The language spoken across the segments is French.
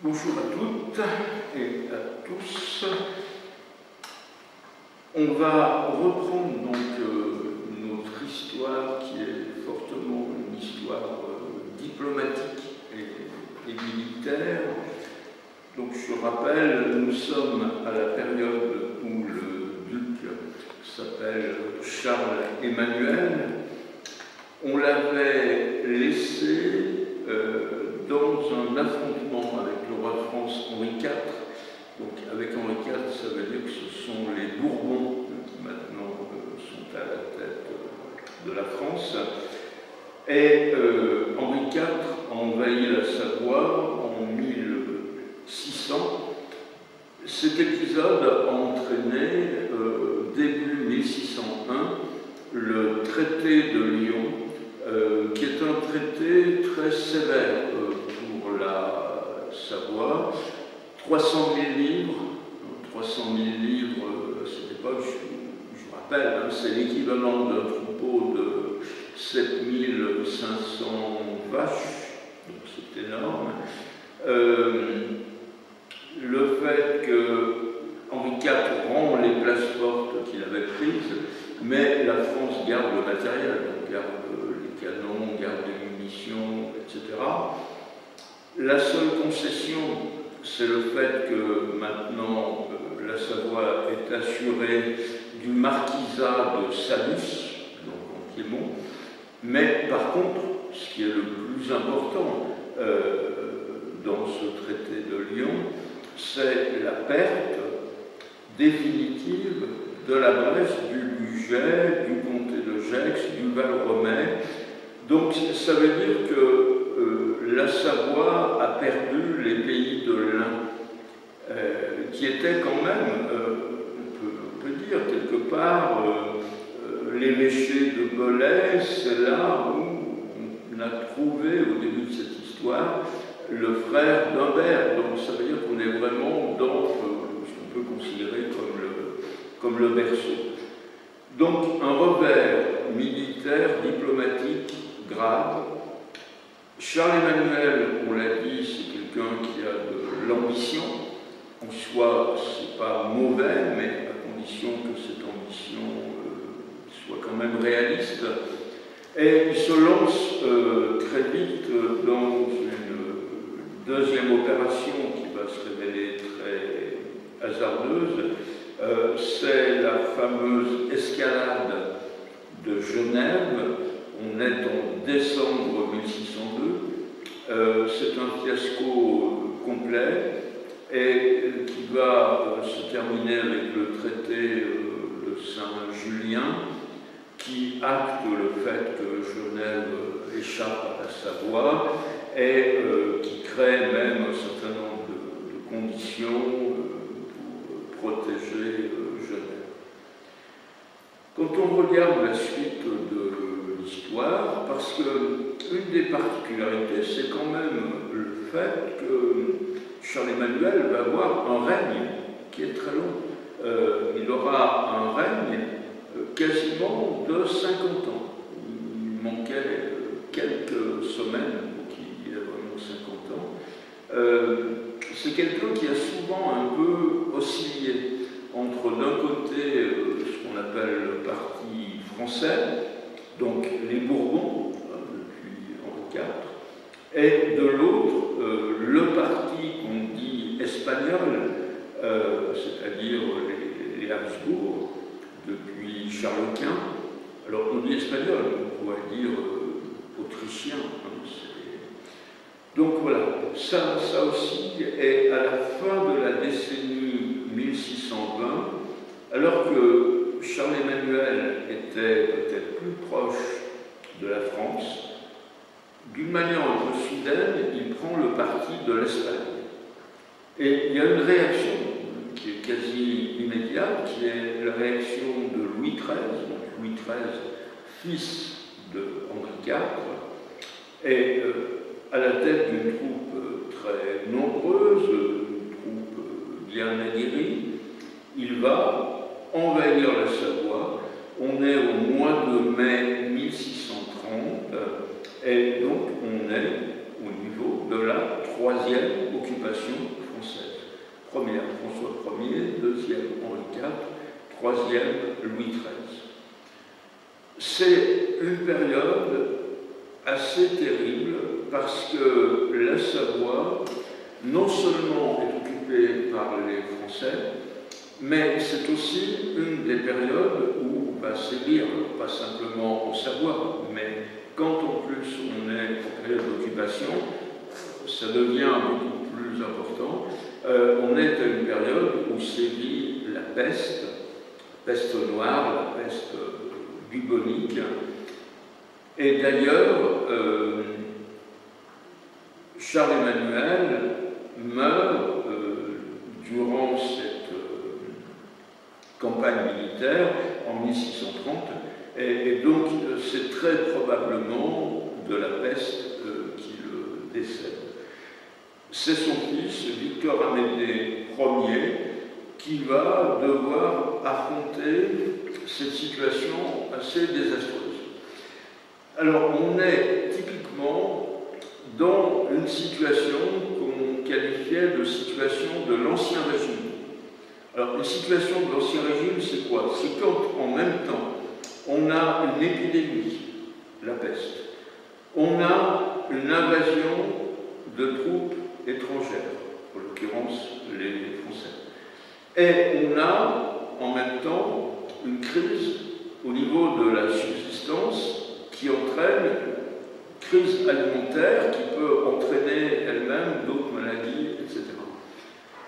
Bonjour à toutes et à tous. On va reprendre donc notre histoire qui est fortement une histoire diplomatique et militaire. Donc je rappelle, nous sommes à la période où le duc s'appelle Charles Emmanuel. On l'avait laissé dans un affrontement avec le roi de France Henri IV. Donc avec Henri IV, ça veut dire que ce sont les Bourbons qui maintenant sont à la tête de la France. Et Henri IV a envahi la Savoie en 1600. Cet épisode a entraîné, début 1601, le traité de Lyon, qui est un traité très sévère pour la Savoie. 300 000 livres, 300 000 livres, cette époque, je rappelle, hein, c'est l'équivalent d'un troupeau de 7500 vaches, donc c'est énorme. Le fait que Henri IV rend les places fortes qu'il avait prises, mais la France garde le matériel, donc garde les canons, garde les munitions, etc. La seule concession, c'est le fait que maintenant la Savoie est assurée du marquisat de Salus, donc en Piémont, mais par contre, ce qui est le plus important dans ce traité de Lyon, c'est la perte définitive de la Bresse, du Bugey, du comté de Gex, du Val-Romais. Donc ça veut dire que la Savoie a perdu les pays de l'Ain, qui étaient quand même, on peut dire quelque part, l'évêché de Belay, c'est là où on a trouvé au début de cette histoire le frère d'Humbert. Donc ça veut dire qu'on est vraiment dans ce qu'on peut considérer comme le berceau. Donc un revers militaire, diplomatique grave. Charles Emmanuel, on l'a dit, c'est quelqu'un qui a de l'ambition. En soi, c'est pas mauvais, mais à condition que cette ambition soit quand même réaliste. Et il se lance très vite dans une deuxième opération qui va se révéler très hasardeuse. C'est la fameuse escalade de Genève. On est en décembre 1602. C'est un fiasco complet et qui va se terminer avec le traité de Saint-Julien, qui acte le fait que Genève échappe à la Savoie et qui crée même un certain nombre de conditions pour protéger Genève. Quand on regarde la suite de l'histoire, parce qu'une des particularités, c'est quand même le fait que Charles Emmanuel va avoir un règne qui est très long. Il aura un règne quasiment de 50 ans. Il manquait quelques semaines pour qu'il ait vraiment 50 ans. C'est quelqu'un qui a souvent un peu oscillé entre d'un côté ce qu'on appelle le parti français, donc les Bourbons, depuis Henri IV, et de l'autre, le parti qu'on dit espagnol, c'est-à-dire les Habsbourg, depuis Charles Quint. Alors on dit espagnol, on pourrait dire autrichien. Donc voilà, ça aussi est à la fin de la décennie 1620, alors que Charles Emmanuel était peut-être plus proche de la France. D'une manière un peu soudaine, il prend le parti de l'Espagne. Et il y a une réaction qui est quasi immédiate, qui est la réaction de Louis XIII, donc Louis XIII, fils de Henri IV, et à la tête d'une troupe très nombreuse, une troupe bien aguerrie, il va envahir la Savoie. On est au mois de mai 1630 et donc on est au niveau de la troisième occupation troisième Louis XIII. C'est une période assez terrible parce que la Savoie, non seulement est occupée par les Français, mais c'est aussi une des périodes où va sévir, pas simplement en Savoie, mais quand en plus on est en période d'occupation, ça devient beaucoup plus important. On est à une période où sévit la peste noire, la peste bubonique. Et d'ailleurs, Charles-Emmanuel meurt durant cette campagne militaire en 1630, et donc c'est très probablement de la peste qu'il décède. C'est son fils, Victor Amédée Ier, qui va devoir affronter cette situation assez désastreuse. Alors, on est typiquement dans une situation qu'on qualifiait de situation de l'Ancien Régime. Alors, une situation de l'Ancien Régime, c'est quoi? C'est quand, en même temps, on a une épidémie, la peste, on a une invasion de troupes étrangères, en l'occurrence les Français, et on a, en même temps, une crise au niveau de la subsistance qui entraîne une crise alimentaire qui peut entraîner elle-même d'autres maladies, etc.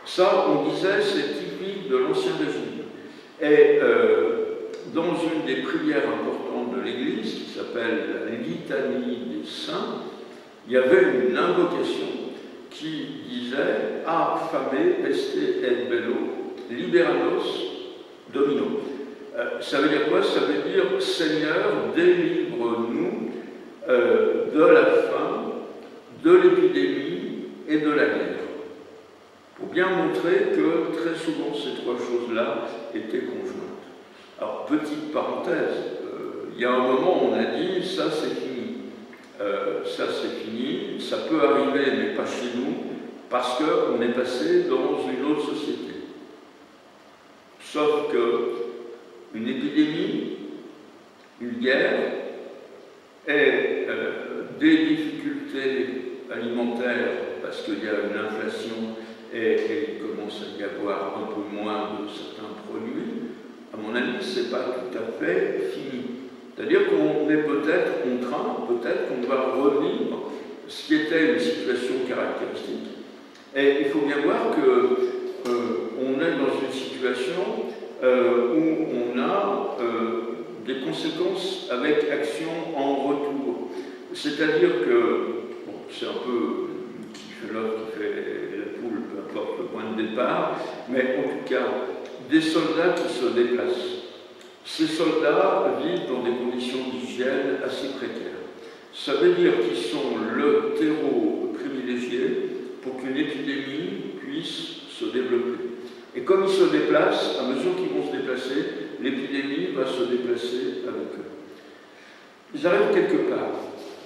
Ça, on disait, c'est typique de l'Ancien Régime. Et dans une des prières importantes de l'Église, qui s'appelle la Litanie des Saints, il y avait une invocation qui disait « A fame peste et bello, liberanos domino ». Ça veut dire quoi? Ça veut dire « Seigneur, délivre-nous de la faim, de l'épidémie et de la guerre ». Pour bien montrer que très souvent ces trois choses-là étaient conjointes. Alors, petite parenthèse, il y a un moment où on a dit « ça c'est fini ». Ça c'est fini, ça peut arriver mais pas chez nous, parce qu'on est passé dans une autre société. Sauf que une épidémie, une guerre et des difficultés alimentaires parce qu'il y a une inflation et il commence à y avoir un peu moins de certains produits, à mon avis, ce n'est pas tout à fait fini. C'est-à-dire qu'on est peut-être contraint, peut-être qu'on va revenir ce qui était une situation caractéristique. Et il faut bien voir qu'on est dans une situation où on a des conséquences avec action en retour. C'est-à-dire que, bon, c'est un peu qui fait l'œuf, qui fait la poule, peu importe le point de départ, mais en tout cas, des soldats qui se déplacent. Ces soldats vivent dans des conditions d'hygiène assez précaires. Ça veut dire qu'ils sont le terreau privilégié pour qu'une épidémie puisse se développer. Et comme ils se déplacent, à mesure qu'ils vont se déplacer, l'épidémie va se déplacer avec eux. Ils arrivent quelque part.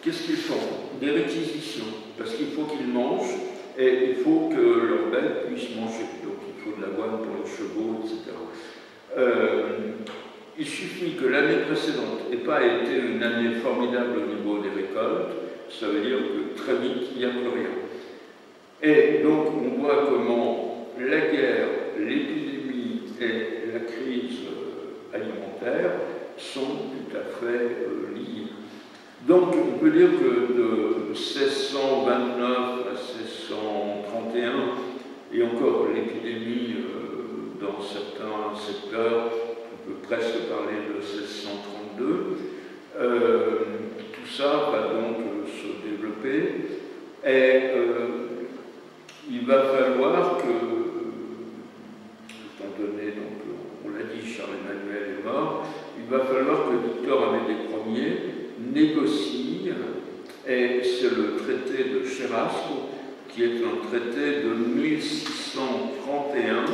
Qu'est-ce qu'ils font? Des réquisitions, parce qu'il faut qu'ils mangent et il faut que leurs bêtes puissent manger. Donc il faut de l'avoine pour les chevaux, etc. Il suffit que l'année précédente n'ait pas été une année formidable au niveau des récoltes, ça veut dire que très vite, il n'y a plus rien. Et donc, on voit comment la guerre, l'épidémie et la crise alimentaire sont tout à fait liées. Donc, on peut dire que de 1629 à 1631, et encore l'épidémie dans certains secteurs, on peut presque parler de 1632. Tout ça va donc se développer et il va falloir que, étant donné, donc, on l'a dit, Charles-Emmanuel est mort, il va falloir que Victor Amédée Ier négocie, et c'est le traité de Cherasco, qui est un traité de 1631.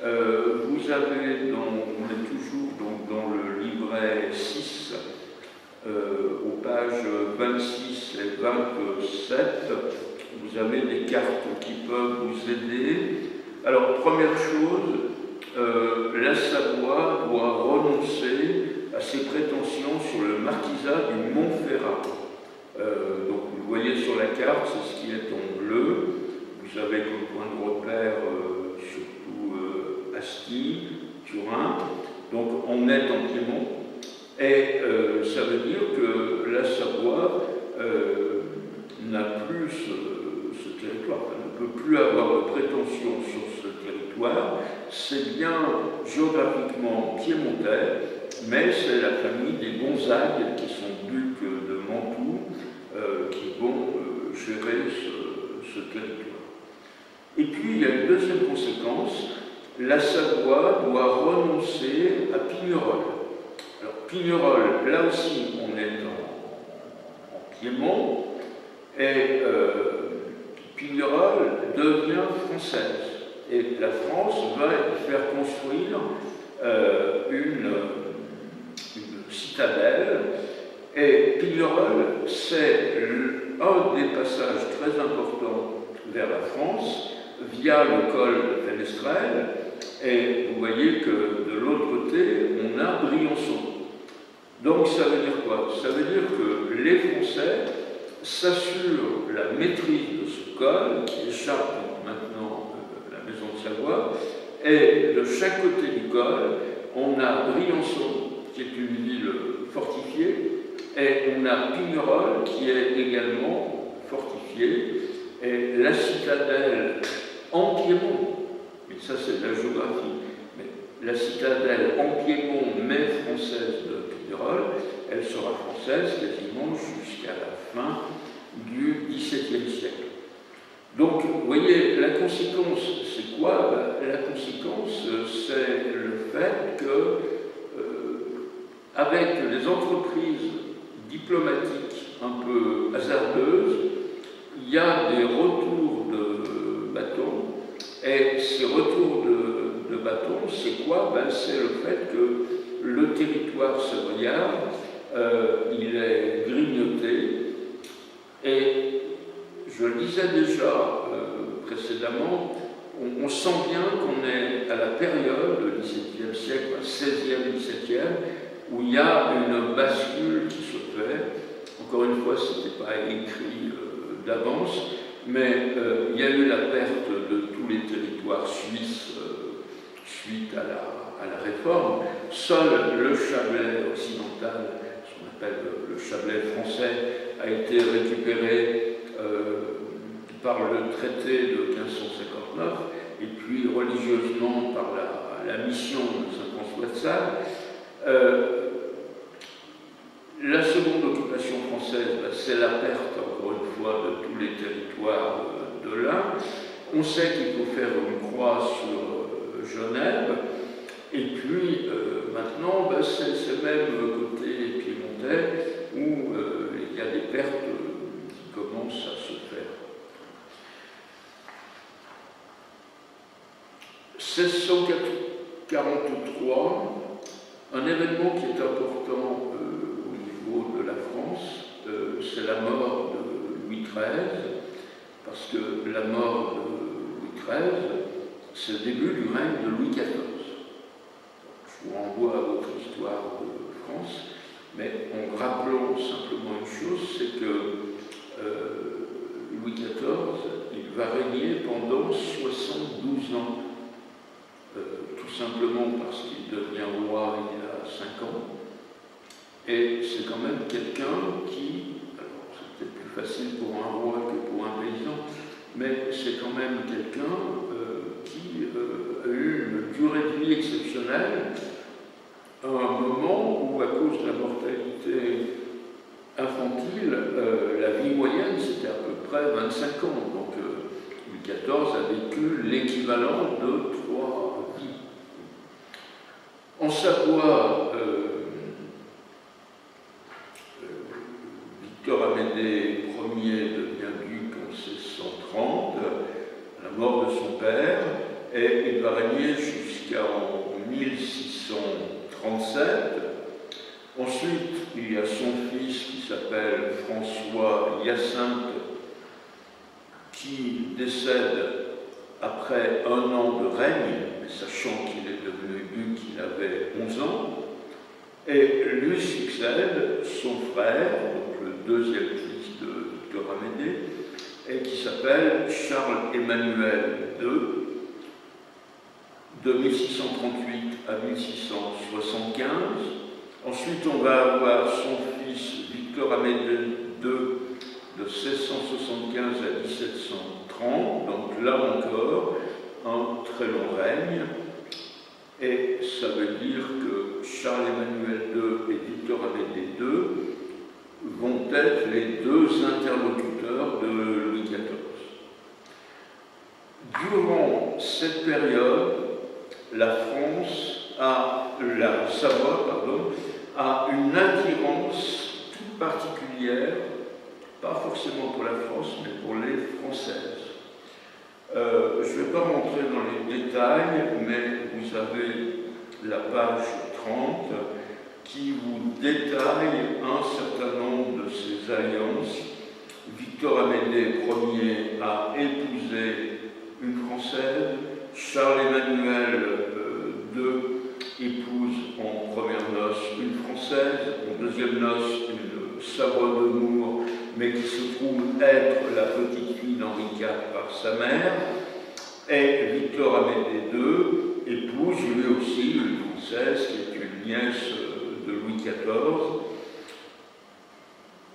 Vous avez, on est toujours donc, dans le livret 6, aux pages 26 et 27, vous avez des cartes qui peuvent vous aider. Alors, première chose, la Savoie doit renoncer à ses prétentions sur le marquisat du Montferrat. Donc vous le voyez sur la carte, c'est ce qui est en bleu. Vous avez comme point de repère surtout Asti, Turin. Donc on est en Piémont. Et ça veut dire que la Savoie n'a plus ce territoire, elle ne peut plus avoir de prétention sur ce territoire. C'est bien géographiquement piémontais, mais c'est la famille des Gonzague, qui sont ducs de Mantoue, qui vont gérer ce territoire. Et puis il y a une deuxième conséquence, la Savoie doit renoncer à Pignerol. Alors Pignerol, là aussi on est en Piémont, et Pignerol devient française. Et la France va faire construire une citadelle. Et Pignerol, c'est un des passages très importants vers la France, via le col de Fenestrelle. Et vous voyez que de l'autre côté, on a Briançon. Donc ça veut dire quoi? Ça veut dire que les Français s'assurent la maîtrise de ce col, qui échappe maintenant la maison de Savoie, et de chaque côté du col, on a Briançon, qui est une ville fortifiée, et on a Pignerol, qui est également fortifiée, et la citadelle en Piémont, mais ça c'est de la géographie, mais la citadelle en Piémont, mais française de Pignerol, elle sera française quasiment jusqu'à la fin du XVIIe siècle. Donc, vous voyez, la conséquence, c'est quoi? La conséquence, c'est le fait que, avec les entreprises diplomatiques un peu hasardeuses, il y a des retours de bâtons, et ces retours de bâtons, c'est quoi? C'est le fait que le territoire savoyard, il est grignoté, et je le disais déjà précédemment, on sent bien qu'on est à la période du XVIIe siècle, 16e, 17e, où il y a une bascule qui se fait. Encore une fois, ce n'était pas écrit d'avance, mais il y a eu la perte de tous les territoires suisses suite à la réforme. Seul le Chablais occidental, ce qu'on appelle le Chablais français, a été récupéré par le traité de 1559 et puis religieusement par la mission de Saint-François de Sales. La seconde occupation française, c'est la perte, encore une fois, de tous les territoires de l'Ain. On sait qu'il faut faire une croix sur Genève, et puis maintenant, c'est ce même côté piémontais où il y a des pertes qui commencent à se faire. 1643, un événement qui est important au niveau de la France, c'est la mort de Louis XIII, parce que la mort de Louis XIII, c'est le début du règne de Louis XIV. Je vous renvoie à votre histoire de France, mais en rappelant simplement une chose, c'est que Louis XIV, il va régner pendant 72 ans. Tout simplement parce qu'il devient roi il y a 5 ans. Et c'est quand même quelqu'un qui, alors c'est peut-être plus facile pour un roi que pour un paysan, mais c'est quand même quelqu'un qui a eu une durée de vie exceptionnelle à un moment où, à cause de la mortalité infantile, la vie moyenne c'était à peu près 25 ans. Donc Louis XIV a vécu l'équivalent de 3 vies. En Savoie, Victor Amédée Ier devient duc en 1630, à la mort de son père, et il va régner jusqu'en 1637. Ensuite, il y a son fils qui s'appelle François Hyacinthe, qui décède après 1 an de règne, mais sachant qu'il est devenu duc, il avait 11 ans, et lui succède son frère, donc le deuxième fils de Victor Amédée, et qui s'appelle Charles-Emmanuel II, de 1638 à 1675. Ensuite, on va avoir son fils Victor Amédée II de 1675 à 1730, donc là encore, un très long règne. Et ça veut dire que Charles-Emmanuel II et Victor Amédée II vont être les deux interlocuteurs de Louis XIV. Durant cette période, la Savoie, a une attirance toute particulière, pas forcément pour la France, mais pour les Françaises. Je ne vais pas rentrer dans les détails, mais vous avez la page 30 qui vous détaille un certain nombre de ces alliances. Victor Amédée Ier a épousé une Française, Charles-Emmanuel II épouse en première noce une Française, en deuxième noce une Savoie de Mour, mais qui se trouve être la petite fille d'Henri IV par sa mère, et Victor Amédée II épouse lui aussi une Française qui est une nièce de Louis XIV.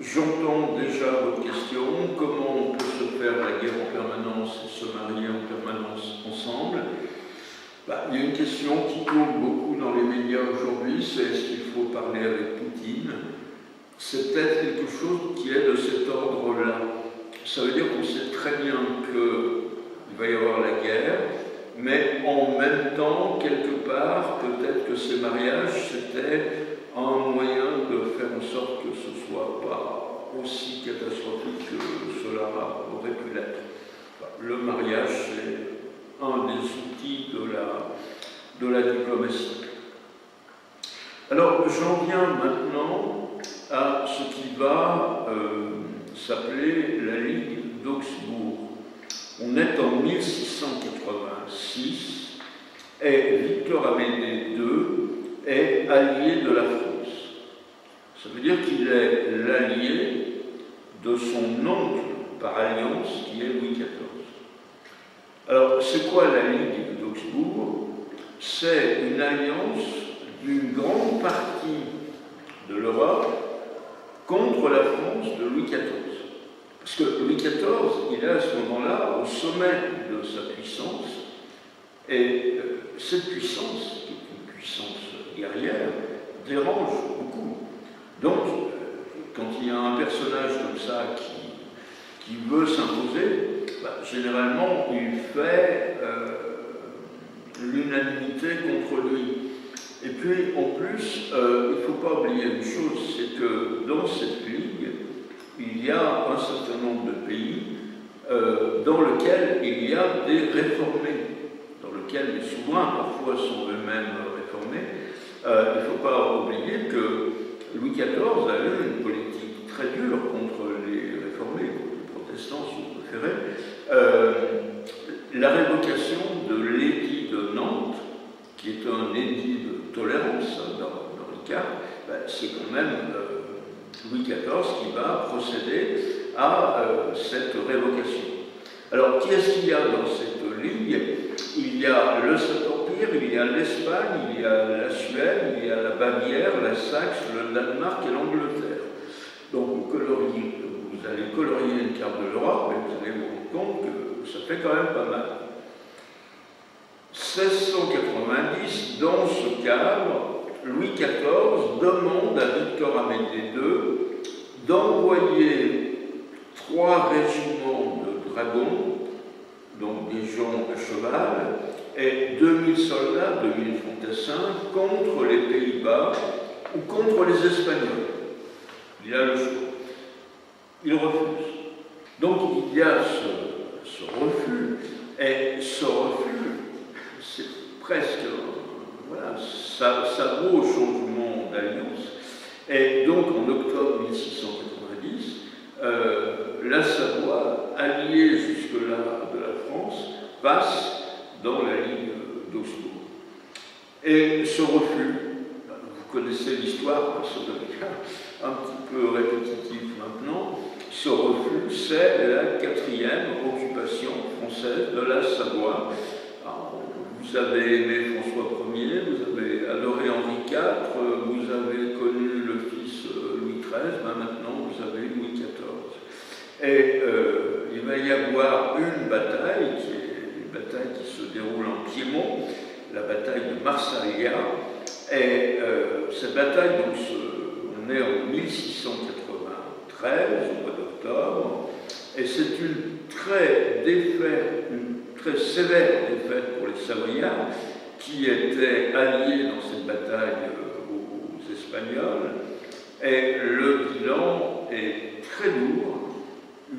J'entends déjà votre question, comment on peut se faire la guerre en permanence et se marier en permanence ensemble? Il y a une question qui tourne beaucoup dans les médias aujourd'hui, c'est est-ce qu'il faut parler avec Poutine? C'est peut-être quelque chose qui est de cet ordre-là. Ça veut dire qu'on sait très bien qu'il va y avoir la guerre, mais en même temps, quelque part, peut-être que ces mariages, c'était un moyen de faire en sorte que ce ne soit pas aussi catastrophique que cela aurait pu l'être. Le mariage, c'est un des outils de la diplomatie. Alors, j'en viens maintenant à ce qui va s'appeler la Ligue d'Augsbourg. On est en 1686 et Victor Amédée II est allié de la France. Ça veut dire qu'il est l'allié de son oncle par alliance qui est Louis XIV. Alors, c'est quoi la Ligue d'Augsbourg? C'est une alliance d'une grande partie de l'Europe contre la France de Louis XIV. Parce que Louis XIV, il est à ce moment-là au sommet de sa puissance, et cette puissance, qui est une puissance guerrière, dérange beaucoup. Donc, quand il y a un personnage comme ça qui veut s'imposer, généralement, il fait l'unanimité contre lui. Et puis, en plus, il ne faut pas oublier une chose, c'est que dans cette ligue, il y a un certain nombre de pays dans lesquels il y a des réformés, dans lesquels les souverains parfois sont eux-mêmes réformés. Il ne faut pas oublier que Louis XIV a eu une politique très dure contre les réformés, contre les protestants, si vous préférez. La révocation de l'édit de Nantes, qui est un édit de tolérance dans le cas, c'est quand même Louis XIV qui va procéder à cette révocation. Alors, qui est-ce qu'il y a dans cette ligue? Il y a le Saint-Empire, il y a l'Espagne, il y a la Suède, il y a la Bavière, la Saxe, le Danemark et l'Angleterre. Donc, vous allez colorier une carte de l'Europe et vous allez vous rendre compte que ça fait quand même pas mal. 1690, dans ce cadre, Louis XIV demande à Victor Amédée II d'envoyer 3 régiments de dragons, donc des gens à cheval, et 2000 soldats, 2000 fantassins, contre les Pays-Bas ou contre les Espagnols. Il a le choix. Il refuse. Donc il y a ce refus, et ce refus, c'est presque, voilà, ça vaut changement d'alliance. Et donc en octobre 1690, la Savoie, alliée jusque-là de la France, passe dans la Ligue d'Augsbourg. Et ce refus, vous connaissez l'histoire, ça devient un petit peu répétitif maintenant, ce refus, c'est la 4e occupation française de la Savoie. Alors, vous avez aimé François Ier, vous avez adoré Henri IV, vous avez connu le fils Louis XIII, maintenant vous avez Louis XIV. Et il va y avoir une bataille, qui est une bataille qui se déroule en Piémont, la bataille de Marsaglia. Et cette bataille, donc, on est en 1693, au mois d'octobre, et c'est une très sévère défaite pour les Savoyards, qui étaient alliés dans cette bataille aux Espagnols. Et le bilan est très lourd,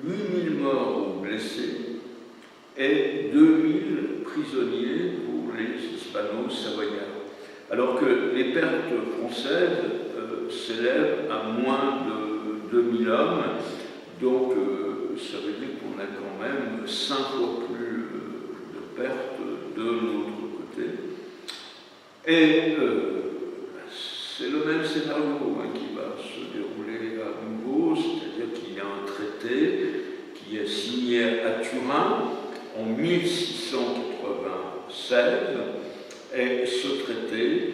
8000 morts ou blessés, et 2000 prisonniers pour les Hispano-Savoyards. Alors que les pertes françaises s'élèvent à moins de 2000 hommes, donc ça veut dire qu'on a quand même 5 fois plus de pertes de l'autre côté. Et c'est le même scénario qui va se dérouler à nouveau, c'est-à-dire qu'il y a un traité qui est signé à Turin en 1696, et ce traité,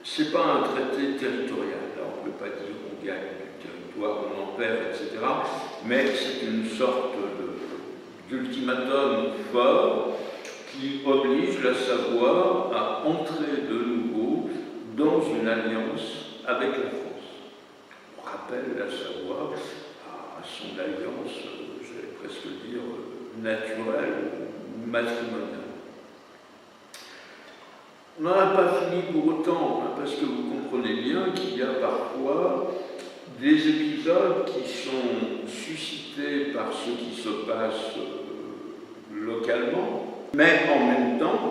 c'est pas un traité territorial. Alors on ne peut pas dire qu'on gagne du territoire, on en perd, etc. Mais c'est une sorte d'ultimatum fort qui oblige la Savoie à entrer de nouveau dans une alliance avec la France. On rappelle la Savoie à son alliance, j'allais presque dire, naturelle ou matrimoniale. On n'en a pas fini pour autant, parce que vous comprenez bien qu'il y a parfois des épisodes qui sont suscités par ce qui se passe localement, mais en même temps,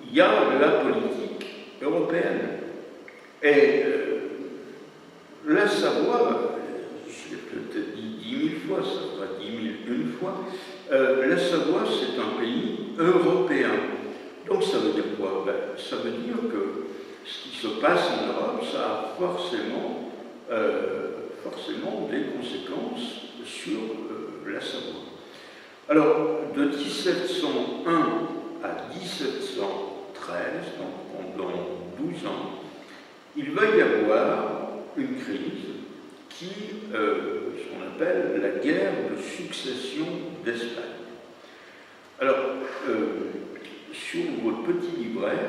il y a la politique européenne. Et la Savoie, je l'ai peut-être dit 10 000 fois, ça sera 10 000 une fois, la Savoie, c'est un pays européen. Donc ça veut dire quoi? Ça veut dire que ce qui se passe en Europe, ça a forcément des conséquences sur la Savoie. Alors, de 1701 à 1713, donc pendant 12 ans, il va y avoir une crise qui, ce qu'on appelle la guerre de succession d'Espagne. Alors, sur votre petit livret,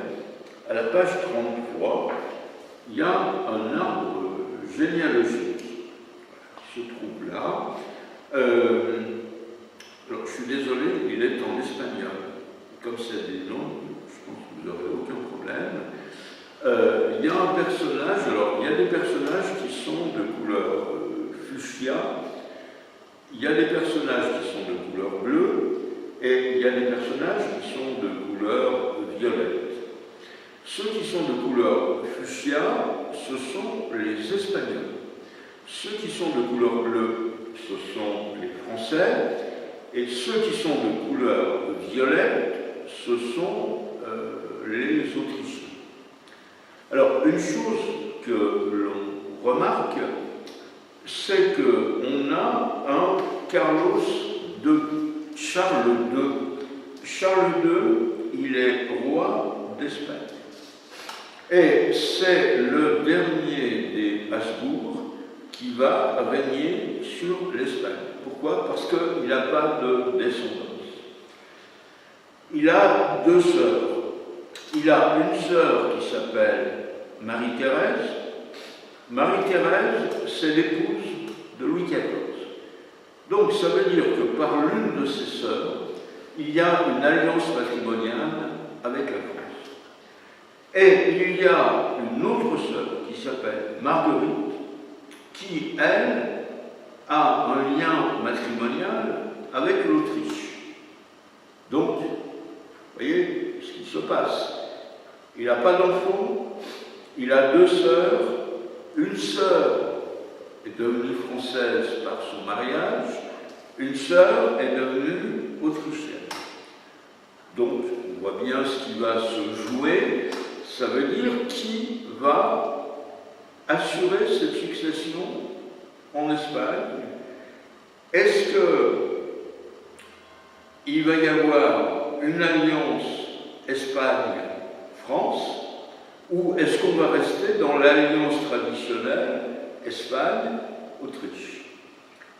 à la page 33, il y a un arbre généalogique qui se trouve là. Alors, je suis désolé, il est en espagnol. Comme c'est des noms, je pense que vous n'aurez aucun problème. Il y a un personnage, alors il y a des personnages qui sont de couleur fuchsia, il y a des personnages qui sont de couleur bleue, et il y a des personnages qui sont de couleur violette. Ceux qui sont de couleur fuchsia, ce sont les Espagnols. Ceux qui sont de couleur bleue, ce sont les Français. Et ceux qui sont de couleur violette, ce sont les Autrichiens. Alors, une chose que l'on remarque, c'est qu'on a un Carlos II, Charles II. Charles II, il est roi d'Espagne. Et c'est le dernier des Habsbourg qui va régner sur l'Espagne. Pourquoi? Parce qu'il n'a pas de descendance. Il a 2 sœurs. Il a une sœur qui s'appelle Marie-Thérèse. Marie-Thérèse, c'est l'épouse de Louis XIV. Donc ça veut dire que par l'une de ses sœurs, il y a une alliance matrimoniale avec la France. Et il y a une autre sœur qui s'appelle Marguerite, qui, elle, a un lien matrimonial avec l'Autriche. Donc, vous voyez ce qui se passe. Il n'a pas d'enfant, il a 2 sœurs. Une sœur est devenue française par son mariage, une sœur est devenue autrichienne. Donc, on voit bien ce qui va se jouer. Ça veut dire qui va assurer cette succession en Espagne. Est-ce qu'il va y avoir une alliance Espagne-France, ou est-ce qu'on va rester dans l'alliance traditionnelle Espagne-Autriche?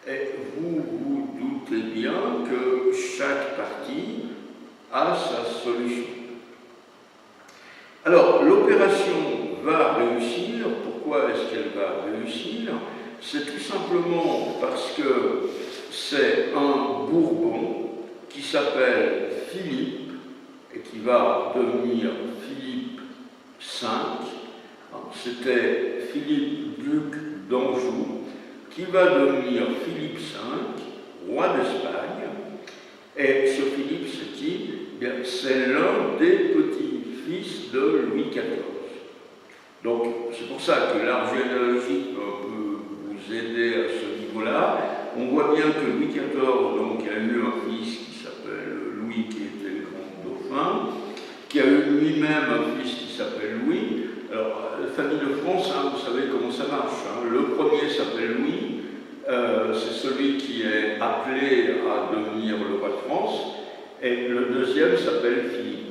Et vous vous doutez bien que chaque parti a sa solution. Alors, l'opération va réussir. Pourquoi est-ce qu'elle va réussir? C'est tout simplement parce que c'est un Bourbon qui s'appelle Philippe et qui va devenir Philippe V. C'était Philippe, duc d'Anjou, qui va devenir Philippe V, roi d'Espagne. Et ce Philippe, c'est qui? C'est l'un des petits-fils de Louis XIV. Donc, c'est pour ça que l'arbre généalogique peut vous aider à ce niveau-là. On voit bien que Louis XIV donc, a eu un fils qui s'appelle Louis, qui était le grand dauphin, qui a eu lui-même un fils qui s'appelle Louis. Alors, la famille de France, hein, vous savez comment ça marche. Hein. Le premier s'appelle Louis, c'est celui qui est appelé à devenir le roi de France, et le deuxième s'appelle Philippe.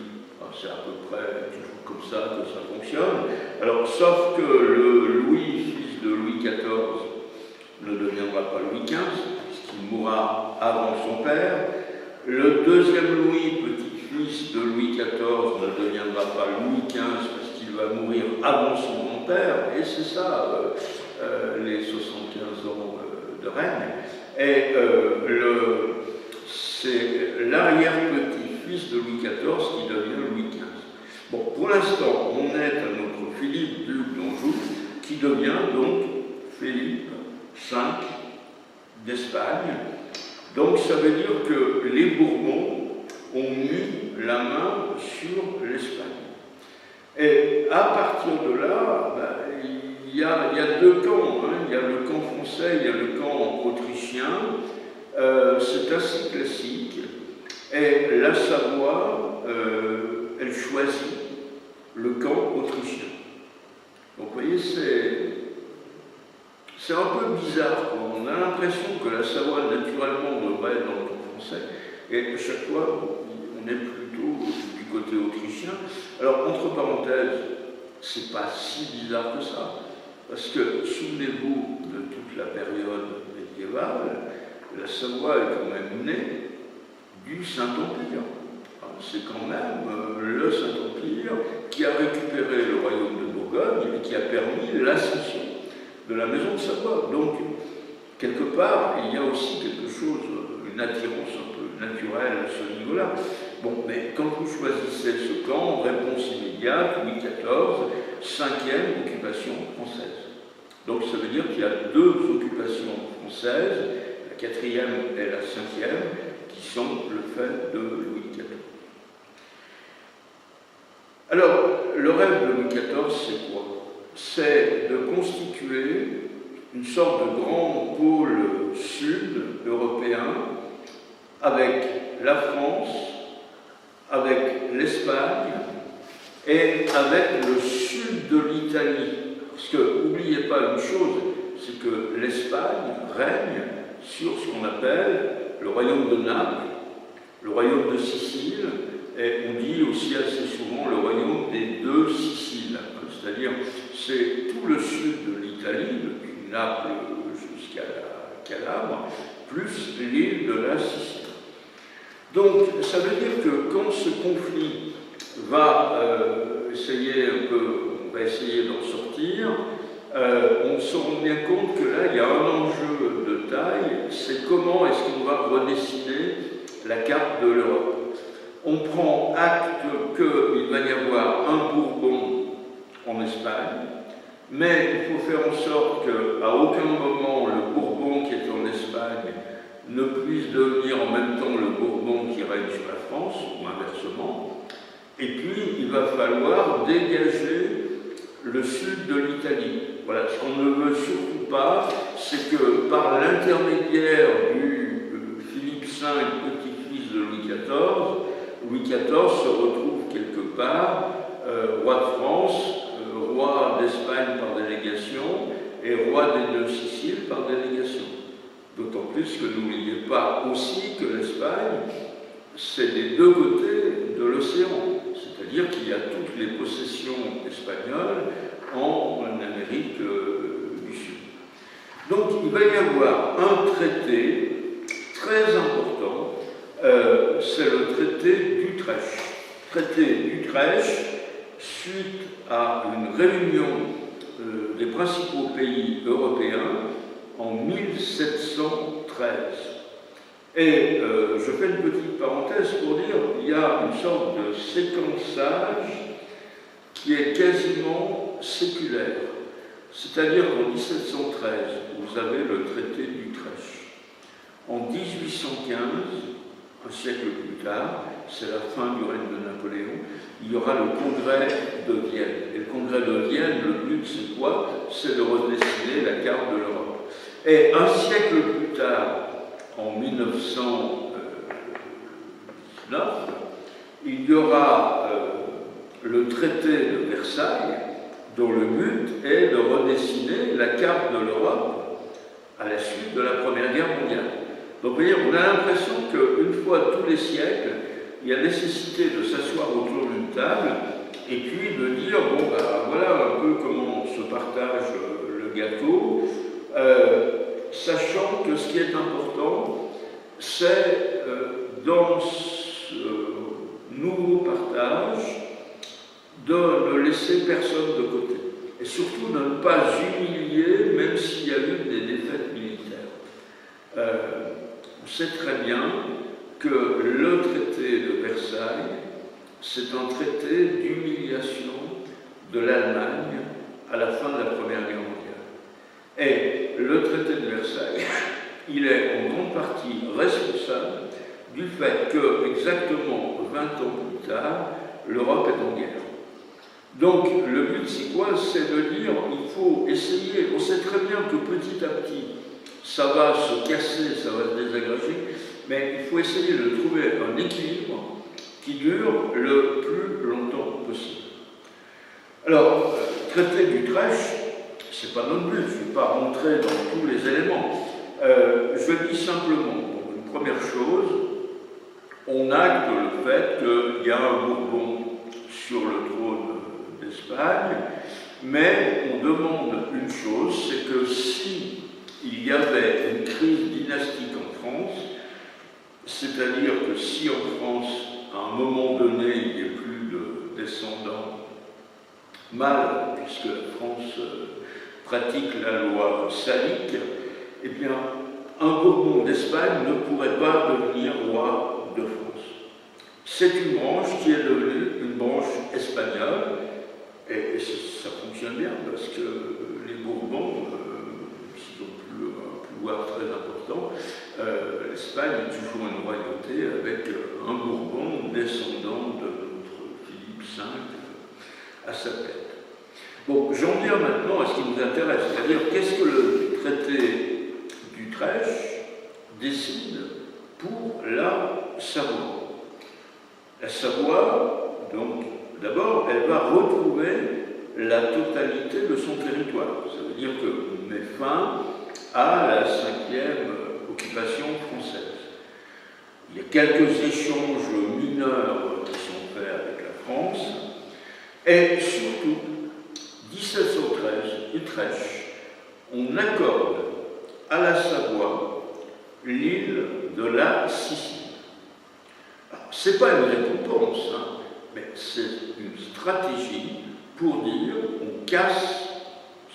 C'est à peu près toujours comme ça que ça fonctionne. Alors, sauf que le Louis, fils de Louis XIV, ne deviendra pas Louis XV, puisqu'il mourra avant son père. Le deuxième Louis, petit-fils de Louis XIV, ne deviendra pas Louis XV, parce qu'il va mourir avant son grand-père, et c'est ça, les 75 ans de règne. Et c'est l'arrière-petit-fils de Louis XIV qui devient Louis XV. Bon, pour l'instant, on est à notre Philippe, duc d'Anjou, qui devient donc Philippe V d'Espagne. Donc ça veut dire que les Bourbons ont mis la main sur l'Espagne. Et à partir de là, il y a deux camps. Hein. Il y a le camp français, il y a le camp autrichien. C'est assez classique. Et la Savoie, elle choisit le camp autrichien. Donc vous voyez, c'est un peu bizarre. On a l'impression que la Savoie, naturellement, devrait être dans le camp français. Et à chaque fois, on est plutôt du côté autrichien. Alors, entre parenthèses, c'est pas si bizarre que ça. Parce que, souvenez-vous de toute la période médiévale, la Savoie est quand même née du Saint-Empire. C'est quand même le Saint-Empire qui a récupéré le royaume de Bourgogne et qui a permis l'accession de la maison de Savoie. Donc, quelque part, il y a aussi quelque chose, une attirance un peu naturelle à ce niveau-là. Bon, mais quand vous choisissez ce camp, réponse immédiate, Louis XIV, 5e occupation française. Donc ça veut dire qu'il y a deux occupations françaises, la 4e et la 5e, qui sont le fait de Louis XIV. Alors, le rêve de Louis XIV, c'est quoi? C'est de constituer une sorte de grand pôle sud européen avec la France, avec l'Espagne et avec le sud de l'Italie. Parce que, n'oubliez pas une chose, c'est que l'Espagne règne sur ce qu'on appelle le royaume de Naples, le royaume de Sicile, et on dit aussi assez souvent le royaume des deux Siciles. C'est-à-dire, c'est tout le sud de l'Italie, depuis Naples jusqu'à Calabre, plus l'île de la Sicile. Donc, ça veut dire que quand ce conflit va essayer d'en sortir, on se rend bien compte que là, il y a un enjeu de taille, c'est comment est-ce qu'on va redessiner la carte de l'Europe. On prend acte qu'il va y avoir un Bourbon en Espagne, mais il faut faire en sorte qu'à aucun moment le Bourbon qui est en Espagne ne puisse devenir en même temps le Bourbon qui règne sur la France, ou inversement. Et puis, il va falloir dégager le sud de l'Italie. Voilà, ce qu'on ne veut surtout pas, c'est que par l'intermédiaire du Philippe V, petit-fils de Louis XIV, Louis XIV se retrouve quelque part roi de France, roi d'Espagne par délégation et roi des deux Siciles par délégation. D'autant plus que n'oubliez pas aussi que l'Espagne, c'est des deux côtés de l'océan. C'est-à-dire qu'il y a toutes les possessions espagnoles en Amérique du Sud. Donc il va y avoir un traité très important, c'est le traité d'Utrecht. Traité d'Utrecht, suite à une réunion des principaux pays européens en 1713. Et je fais une petite parenthèse pour dire qu'il y a une sorte de séquençage qui est quasiment séculaire. C'est-à-dire qu'en 1713, vous avez le traité d'Utrecht. En 1815, un siècle plus tard, c'est la fin du règne de Napoléon, il y aura le congrès de Vienne. Et le congrès de Vienne, le but c'est quoi? C'est de redessiner la carte de l'Europe. Et un siècle plus tard, en 1919, il y aura le traité de Versailles, dont le but est de redessiner la carte de l'Europe à la suite de la Première Guerre mondiale. Donc, vous voyez, on a l'impression qu'une fois tous les siècles, il y a nécessité de s'asseoir autour d'une table et puis de dire, bon, ben, voilà un peu comment se partage le gâteau, sachant que ce qui est important, c'est dans ce nouveau partage de ne laisser personne de côté. Et surtout de ne pas humilier, même s'il y a eu des défaites militaires. On sait très bien que le traité de Versailles, c'est un traité d'humiliation de l'Allemagne à la fin de la Première Guerre mondiale. Et le traité de Versailles, il est en grande partie responsable du fait que, exactement 20 ans plus tard, l'Europe est en guerre. Donc, le but, c'est quoi? C'est de dire, il faut essayer, on sait très bien que petit à petit, ça va se casser, ça va se désagréger, mais il faut essayer de trouver un équilibre qui dure le plus longtemps possible. Alors, traité d'Utrecht, c'est pas notre but, je ne vais pas rentrer dans tous les éléments. Je dis simplement, pour une première chose, on acte le fait qu'il y a un Bourbon sur le trône d'Espagne, mais on demande une chose, c'est que si il y avait une crise dynastique en France, c'est-à-dire que si en France, à un moment donné, il n'y ait plus de descendants mâles, puisque la France pratique la loi salique, eh bien, un Bourbon d'Espagne ne pourrait pas devenir roi de France. C'est une branche qui est devenue une branche espagnole, et ça fonctionne bien, parce que les Bourbons, s'ils ont plus un pouvoir très important, l'Espagne est toujours une royauté avec un Bourbon descendant de notre Philippe V à sa tête. Bon, j'en viens maintenant à ce qui nous intéresse, c'est-à-dire qu'est-ce que le traité d'Utrecht décide pour la Savoie. La Savoie, donc, d'abord, elle va retrouver la totalité de son territoire. Ça veut dire qu'on met fin à la 5e occupation française. Il y a quelques échanges mineurs qui sont faits avec la France, et surtout, 1713, Utrecht, on accorde à la Savoie l'île de la Sicile. Ce n'est pas une récompense, hein, mais c'est une stratégie pour dire on casse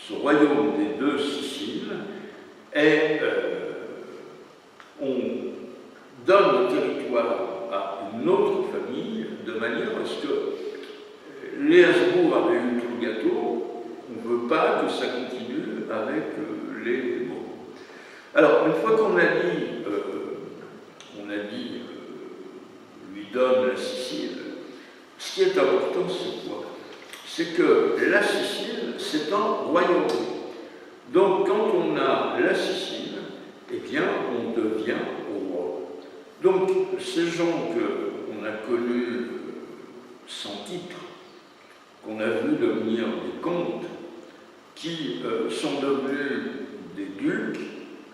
ce royaume des deux Siciles et on donne le territoire à une autre famille de manière à ce que les Habsbourg avaient eu tout le gâteau, on ne veut pas que ça continue avec les Bourbons. Alors, une fois qu'on a dit, lui donne la Sicile, ce qui est important, c'est quoi? C'est que la Sicile, c'est un royaume. Donc, quand on a la Sicile, eh bien, on devient roi. Donc, ces gens qu'on qu'on a connus sans titre, qu'on a vu devenir des comtes, qui sont devenus des ducs,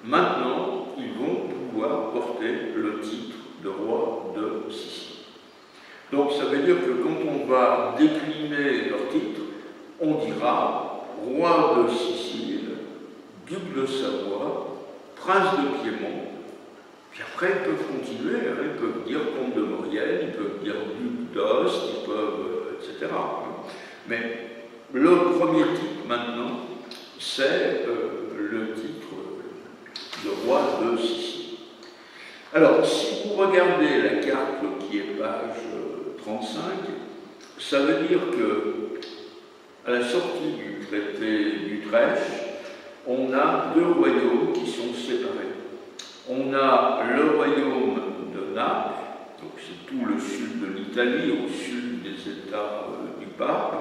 maintenant ils vont pouvoir porter le titre de roi de Sicile. Donc ça veut dire que quand on va décliner leur titre, on dira roi de Sicile, duc de Savoie, prince de Piémont, puis après ils peuvent continuer, ils peuvent dire comte de Maurienne, ils peuvent dire duc d'Ost, ils peuvent, etc. Mais le premier titre maintenant, c'est le titre de roi de Sicile. Alors, si vous regardez la carte qui est page 35, ça veut dire que, à la sortie du traité d'Utrecht, on a deux royaumes qui sont séparés. On a le royaume de Naples, donc c'est tout le sud de l'Italie, au sud des États du Pape,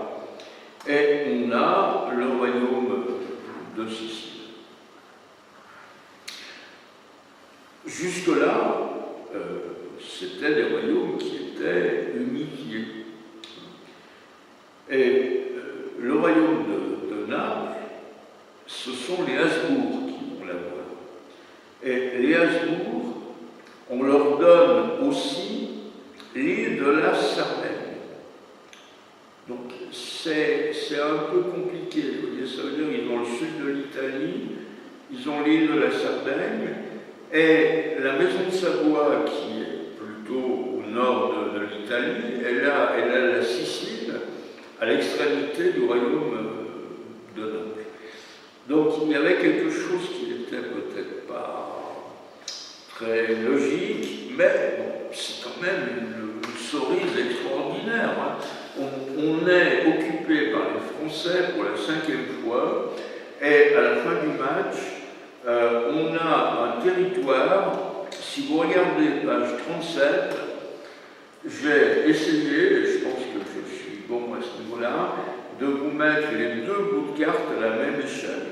et on a le royaume de Sicile. Jusque-là, c'était des royaumes qui étaient unifiés. Et le royaume de Naples, ce sont les Habsbourg qui vont l'avoir. Et les Habsbourg, on leur donne aussi l'île de la Sardaigne. Donc c'est un peu compliqué, vous voyez, ça veut dire qu'ils ont le sud de l'Italie, ils ont l'île de la Sardaigne, et la maison de Savoie, qui est plutôt au nord de l'Italie, elle a la Sicile à l'extrémité du royaume de Naples. Donc il y avait quelque chose qui n'était peut-être pas très logique, mais bon, c'est quand même une cerise extraordinaire. Hein. On est occupé par les Français pour la 5e fois, et à la fin du match, on a un territoire, si vous regardez page 37, j'ai essayé, et je pense que je suis bon à ce niveau-là, de vous mettre les deux bouts de carte à la même échelle.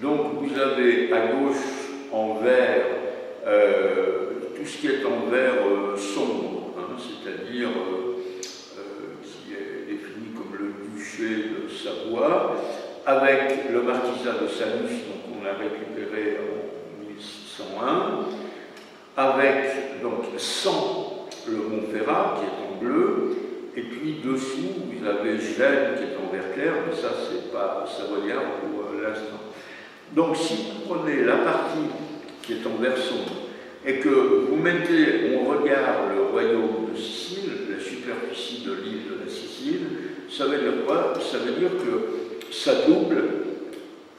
Donc vous avez à gauche en vert tout ce qui est en vert sombre, hein, c'est-à-dire qui est défini comme le duché de Savoie, avec le marquisat de Sanus, donc on l'a récupéré en 1601, avec donc sans le Montferrat qui est en bleu, et puis dessous vous avez Gênes qui est en vert clair, mais ça c'est pas savoyard pour l'instant. Donc si vous prenez la partie qui est en vert sombre et que vous mettez, on regarde le royaume de Sicile, la superficie de l'île de la Sicile, ça veut dire quoi? Ça veut dire que ça double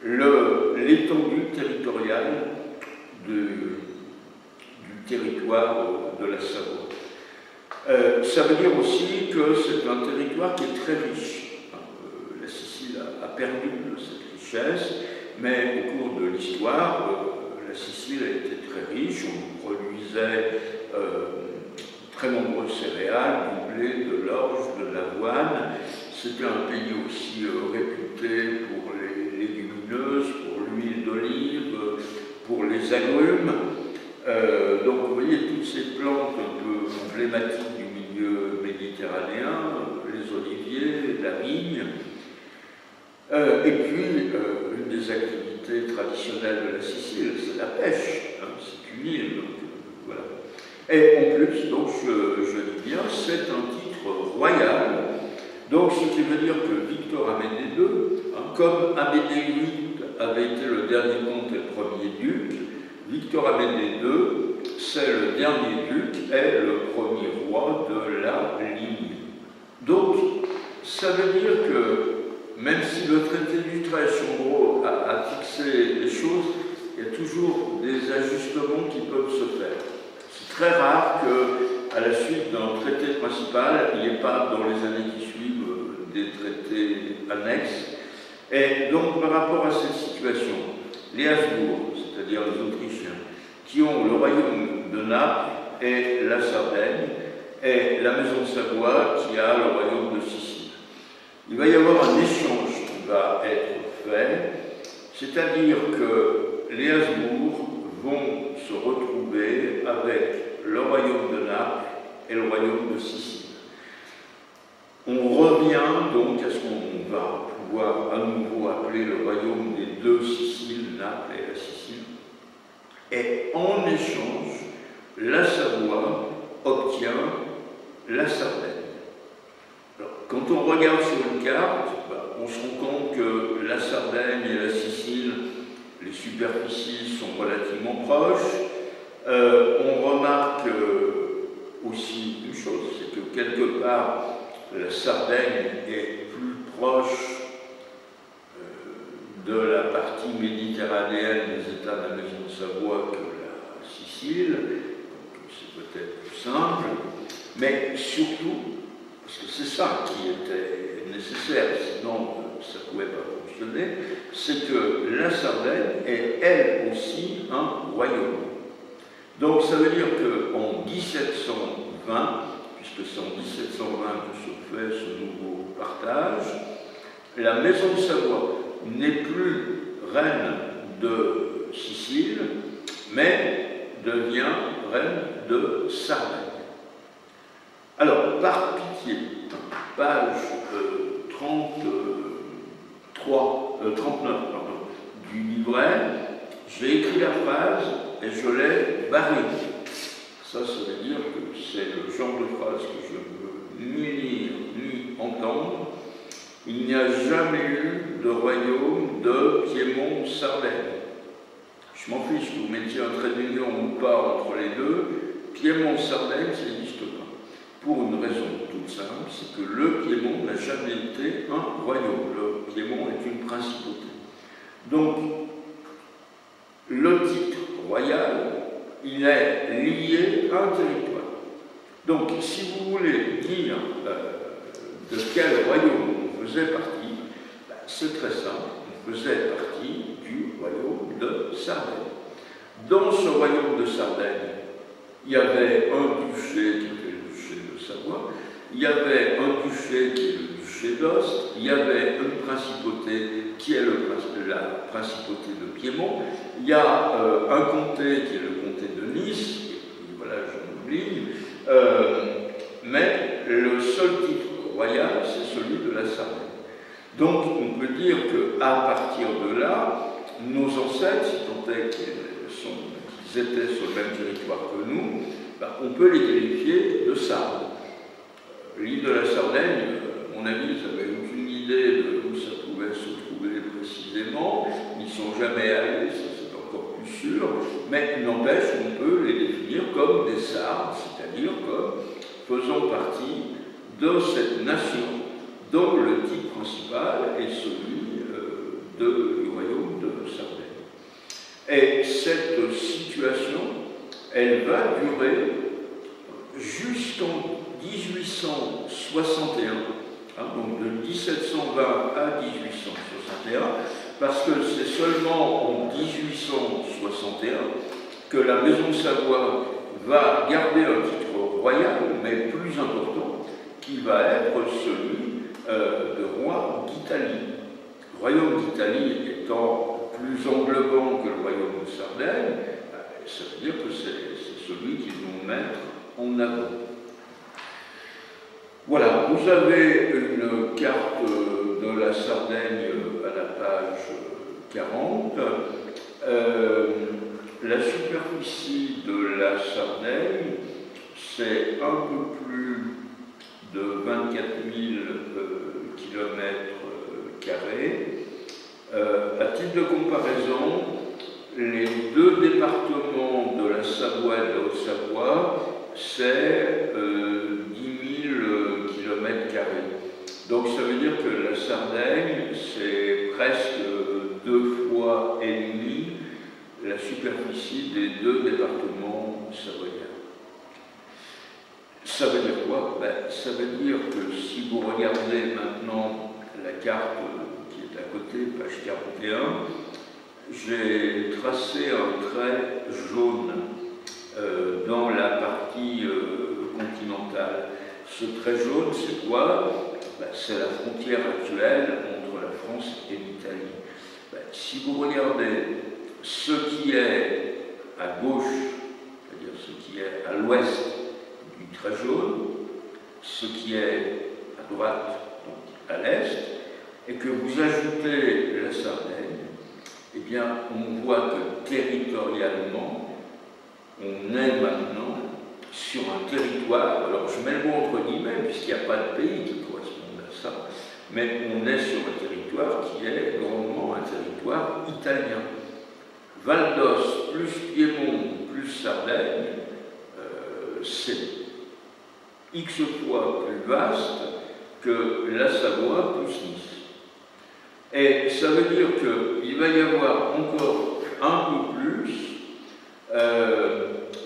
l'étendue territoriale du territoire de la Savoie. Ça veut dire aussi que c'est un territoire qui est très riche. La Sicile a perdu de cette richesse, mais au cours de l'histoire, la Sicile a été très riche. On produisait très nombreuses céréales, du blé, de l'orge, de l'avoine. C'était un pays aussi réputé pour les légumineuses, pour l'huile d'olive, pour les agrumes. Donc vous voyez toutes ces plantes un peu emblématiques du milieu méditerranéen, les oliviers, la vigne. Et puis, une des activités traditionnelles de la Sicile, c'est la pêche. Hein, c'est une île, donc voilà. Et en plus, donc, je dis bien, c'est un titre royal. Donc, ce qui veut dire que Victor Amédée II, hein, comme Amédée VIII avait été le dernier comte et le premier duc, Victor Amédée II, c'est le dernier duc et le premier roi de la ligne. Donc, ça veut dire que, même si le traité d'Utrecht, en gros, a fixé les choses, il y a toujours des ajustements qui peuvent se faire. C'est très rare qu'à la suite d'un traité principal, il n'y ait pas, dans les années qui suivent, des traités annexes. Et donc, par rapport à cette situation, les Habsbourg, c'est-à-dire les Autrichiens, qui ont le royaume de Naples et la Sardaigne, et la maison de Savoie, qui a le royaume de Sicile. Il va y avoir un échange qui va être fait, c'est-à-dire que les Habsbourg vont se retrouver avec le royaume de Naples et le royaume de Sicile. On revient donc à ce qu'on va pouvoir à nouveau appeler le royaume des deux Siciles, Naples et la Sicile. Et en échange, la Savoie obtient la Sardaigne. Alors, quand on regarde sur une carte, on se rend compte que la Sardaigne et la Sicile, les superficies sont relativement proches. On remarque aussi une chose, c'est que quelque part, la Sardaigne est plus proche de la partie méditerranéenne des États de la Maison de Savoie que la Sicile, donc c'est peut-être plus simple, mais surtout, parce que c'est ça qui était nécessaire, sinon ça ne pouvait pas fonctionner, c'est que la Sardaigne est elle aussi un royaume. Donc ça veut dire qu'en 1720, puisque c'est en 1720 que se fait ce nouveau partage, la Maison de Savoie n'est plus reine de Sicile, mais devient reine de Sardaigne. Alors, par pitié, page 39 du livret, j'ai écrit la phrase et je l'ai barrée. Ça veut dire que c'est le genre de phrase que je ne veux ni lire ni entendre. Il n'y a jamais eu de royaume de Piémont-Sardaigne. Je m'en fiche que vous mettiez un trait d'union ou pas entre les deux. Piémont-Sardaigne, ça n'existe pas. Pour une raison toute simple, c'est que le Piémont n'a jamais été un royaume. Le Piémont est une principauté. Donc, le titre royal, il est lié à un territoire. Donc, si vous voulez dire de quel royaume on faisait partie, c'est très simple, on faisait partie du royaume de Sardaigne. Dans ce royaume de Sardaigne, il y avait un duché qui était le duché de Savoie, il y avait un duché qui est le duché d'Ost, il y avait une principauté qui est la principauté de Piémont, il y a un comté qui est le comté de Nice, et voilà, j'en oublie, mais le seul titre royal, c'est celui de la Sardaigne. Donc, on peut dire qu'à partir de là, nos ancêtres, si tant est qu'ils étaient sur le même territoire que nous, on peut les qualifier de Sardes. L'île de la Sardaigne, à mon avis, ils n'avaient aucune idée de où ça pouvait se trouver précisément. Ils ne sont jamais allés, ça c'est encore plus sûr, mais n'empêche qu'on peut les définir comme des Sardes, c'est-à-dire comme faisant partie de cette nation dont le titre principal est celui du royaume de Sardaigne. Et cette situation, elle va durer jusqu'en 1861, donc de 1720 à 1861, parce que c'est seulement en 1861 que la Maison de Savoie va garder un titre royal, mais plus important, qui va être celui de roi d'Italie. Le royaume d'Italie étant plus englobant que le royaume de Sardaigne, ça veut dire que c'est celui qu'ils vont mettre en avant. Voilà, vous avez une carte de la Sardaigne à la page 40. La superficie de la Sardaigne, c'est un peu plus de 24 000 km². À titre de comparaison, les deux départements de la Savoie et de la Haute-Savoie, c'est 10 000 km². Donc ça veut dire que la Sardaigne, c'est presque 2,5 fois la superficie des deux départements savoyards. Ça veut dire quoi? Ça veut dire que si vous regardez maintenant la carte qui est à côté, page 41, j'ai tracé un trait jaune dans la partie continentale. Ce trait jaune, c'est quoi? C'est la frontière actuelle entre la France et l'Italie. Si vous regardez ce qui est à gauche, c'est-à-dire ce qui est à l'ouest du très jaune, ce qui est à droite, donc à l'est, et que vous ajoutez la Sardaigne, eh bien, on voit que territorialement, on est maintenant sur un territoire, alors je mets le mot entre guillemets, puisqu'il n'y a pas de pays qui correspond à ça, mais on est sur un territoire qui est grandement un territoire italien. Val d'Os plus Piémont plus Sardaigne, c'est X fois plus vaste que la Savoie plus Nice. Et ça veut dire qu'il va y avoir encore un peu plus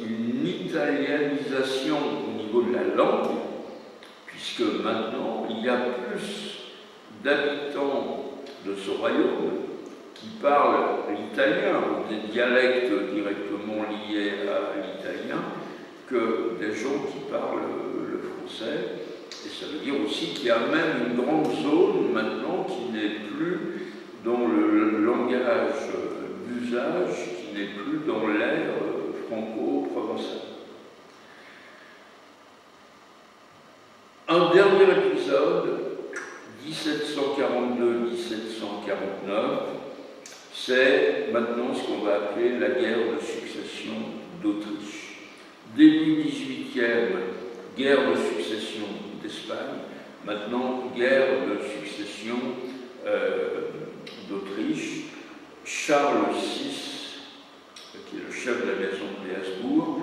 une italianisation au niveau de la langue, puisque maintenant il y a plus d'habitants de ce royaume qui parlent l'italien, ou des dialectes directement liés à l'italien, que des gens qui parlent le français. Et ça veut dire aussi qu'il y a même une grande zone maintenant qui n'est plus dans le langage d'usage, qui n'est plus dans l'ère franco-provençale. Un dernier épisode, 1742-1749, c'est maintenant ce qu'on va appeler la guerre de succession d'Autriche. Début 18e, guerre de succession d'Espagne, maintenant guerre de succession d'Autriche. Charles VI, qui est le chef de la maison de Habsbourg,